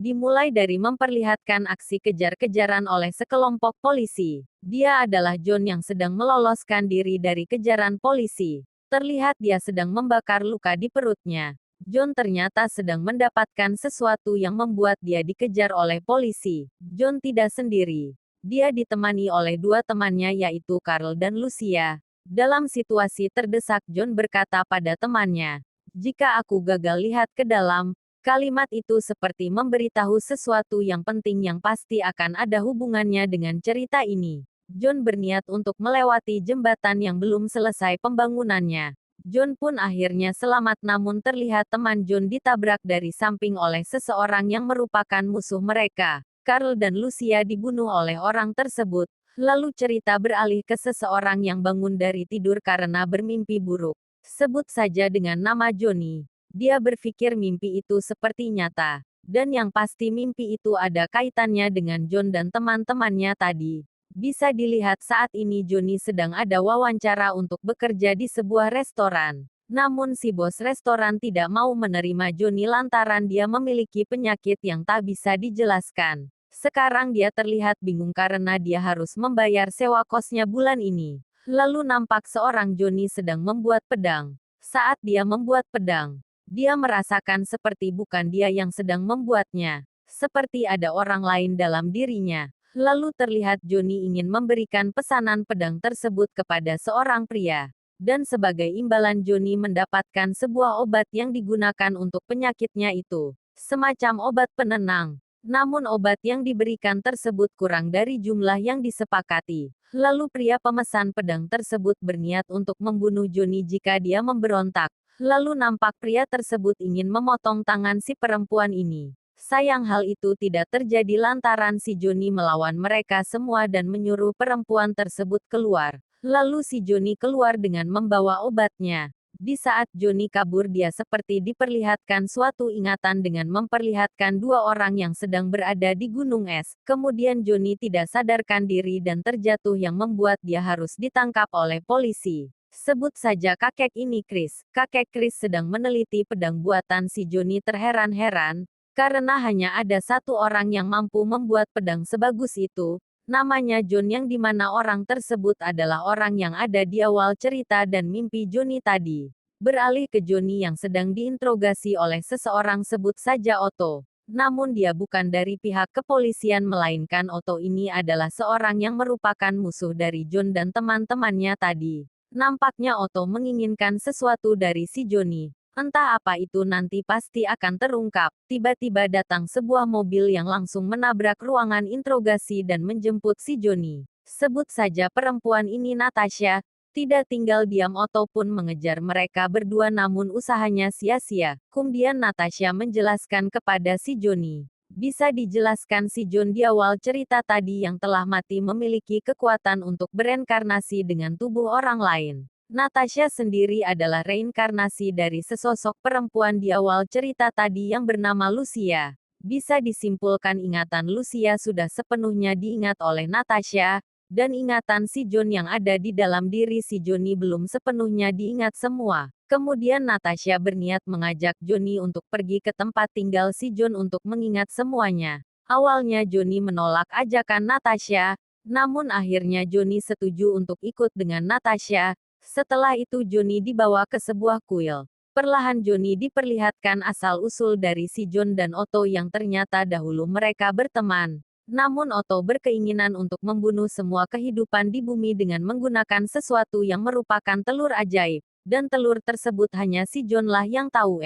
Dimulai dari memperlihatkan aksi kejar-kejaran oleh sekelompok polisi. Dia adalah John yang sedang meloloskan diri dari kejaran polisi. Terlihat dia sedang membakar luka di perutnya. John ternyata sedang mendapatkan sesuatu yang membuat dia dikejar oleh polisi. John tidak sendiri. Dia ditemani oleh dua temannya yaitu Carl dan Lucia. Dalam situasi terdesak John berkata pada temannya, "Jika aku gagal lihat ke dalam," kalimat itu seperti memberitahu sesuatu yang penting yang pasti akan ada hubungannya dengan cerita ini. John berniat untuk melewati jembatan yang belum selesai pembangunannya. John pun akhirnya selamat namun terlihat teman John ditabrak dari samping oleh seseorang yang merupakan musuh mereka. Carl dan Lucia dibunuh oleh orang tersebut. Lalu cerita beralih ke seseorang yang bangun dari tidur karena bermimpi buruk. Sebut saja dengan nama Johnny. Dia berpikir mimpi itu seperti nyata. Dan yang pasti mimpi itu ada kaitannya dengan John dan teman-temannya tadi. Bisa dilihat saat ini Johnny sedang ada wawancara untuk bekerja di sebuah restoran. Namun si bos restoran tidak mau menerima Johnny lantaran dia memiliki penyakit yang tak bisa dijelaskan. Sekarang dia terlihat bingung karena dia harus membayar sewa kosnya bulan ini. Lalu nampak seorang Johnny sedang membuat pedang. Saat dia membuat pedang, dia merasakan seperti bukan dia yang sedang membuatnya. Seperti ada orang lain dalam dirinya. Lalu terlihat Johnny ingin memberikan pesanan pedang tersebut kepada seorang pria. Dan sebagai imbalan Johnny mendapatkan sebuah obat yang digunakan untuk penyakitnya itu. Semacam obat penenang. Namun obat yang diberikan tersebut kurang dari jumlah yang disepakati. Lalu pria pemesan pedang tersebut berniat untuk membunuh Johnny jika dia memberontak. Lalu nampak pria tersebut ingin memotong tangan si perempuan ini. Sayang hal itu tidak terjadi lantaran si Johnny melawan mereka semua dan menyuruh perempuan tersebut keluar. Lalu si Johnny keluar dengan membawa obatnya. Di saat Johnny kabur dia seperti diperlihatkan suatu ingatan dengan memperlihatkan dua orang yang sedang berada di gunung es. Kemudian Johnny tidak sadarkan diri dan terjatuh yang membuat dia harus ditangkap oleh polisi. Sebut saja kakek ini Chris. Kakek Chris sedang meneliti pedang buatan si Johnny terheran-heran. Karena hanya ada satu orang yang mampu membuat pedang sebagus itu, namanya John yang dimana orang tersebut adalah orang yang ada di awal cerita dan mimpi Johnny tadi. Beralih ke Johnny yang sedang diinterogasi oleh seseorang sebut saja Otto. Namun dia bukan dari pihak kepolisian melainkan Otto ini adalah seorang yang merupakan musuh dari John dan teman-temannya tadi. Nampaknya Otto menginginkan sesuatu dari si Johnny. Entah apa itu nanti pasti akan terungkap. Tiba-tiba datang sebuah mobil yang langsung menabrak ruangan interogasi dan menjemput si Johnny. Sebut saja perempuan ini Natasha. Tidak tinggal diam Otto pun mengejar mereka berdua namun usahanya sia-sia. Kemudian Natasha menjelaskan kepada si Johnny. Bisa dijelaskan si John di awal cerita tadi yang telah mati memiliki kekuatan untuk bereinkarnasi dengan tubuh orang lain. Natasha sendiri adalah reinkarnasi dari sesosok perempuan di awal cerita tadi yang bernama Lucia. Bisa disimpulkan ingatan Lucia sudah sepenuhnya diingat oleh Natasha, dan ingatan si John yang ada di dalam diri si Johnny belum sepenuhnya diingat semua. Kemudian Natasha berniat mengajak Johnny untuk pergi ke tempat tinggal si John untuk mengingat semuanya. Awalnya Johnny menolak ajakan Natasha, namun akhirnya Johnny setuju untuk ikut dengan Natasha. Setelah itu Johnny dibawa ke sebuah kuil. Perlahan Johnny diperlihatkan asal-usul dari si John dan Otto yang ternyata dahulu mereka berteman. Namun Otto berkeinginan untuk membunuh semua kehidupan di bumi dengan menggunakan sesuatu yang merupakan telur ajaib. Dan telur tersebut hanya si John lah yang tahu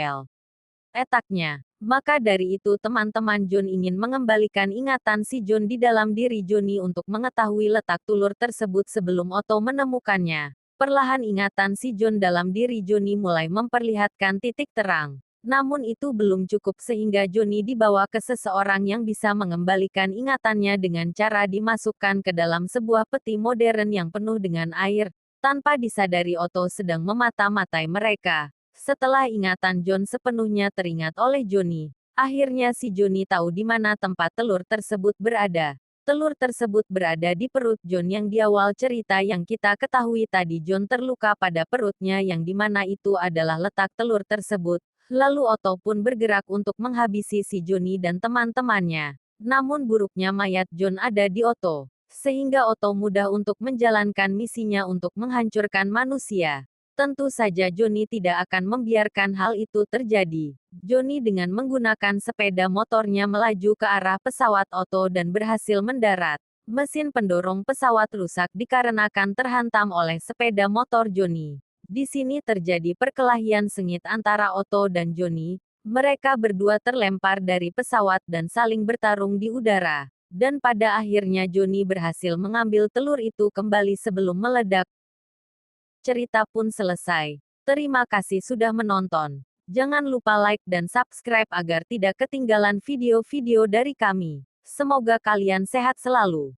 letaknya. Maka dari itu teman-teman John ingin mengembalikan ingatan si John di dalam diri Johnny untuk mengetahui letak telur tersebut sebelum Otto menemukannya. Perlahan ingatan si John dalam diri Johnny mulai memperlihatkan titik terang. Namun itu belum cukup sehingga Johnny dibawa ke seseorang yang bisa mengembalikan ingatannya dengan cara dimasukkan ke dalam sebuah peti modern yang penuh dengan air. Tanpa disadari Otto sedang memata-matai mereka. Setelah ingatan John sepenuhnya teringat oleh Johnny, akhirnya si Johnny tahu di mana tempat telur tersebut berada. Telur tersebut berada di perut John yang di awal cerita yang kita ketahui tadi John terluka pada perutnya yang dimana itu adalah letak telur tersebut. Lalu Otto pun bergerak untuk menghabisi si Johnny dan teman-temannya. Namun buruknya mayat John ada di Otto, sehingga Otto mudah untuk menjalankan misinya untuk menghancurkan manusia. Tentu saja Johnny tidak akan membiarkan hal itu terjadi. Johnny dengan menggunakan sepeda motornya melaju ke arah pesawat Otto dan berhasil mendarat. Mesin pendorong pesawat rusak dikarenakan terhantam oleh sepeda motor Johnny. Di sini terjadi perkelahian sengit antara Otto dan Johnny. Mereka berdua terlempar dari pesawat dan saling bertarung di udara. Dan pada akhirnya Johnny berhasil mengambil telur itu kembali sebelum meledak. Cerita pun selesai. Terima kasih sudah menonton. Jangan lupa like dan subscribe agar tidak ketinggalan video-video dari kami. Semoga kalian sehat selalu.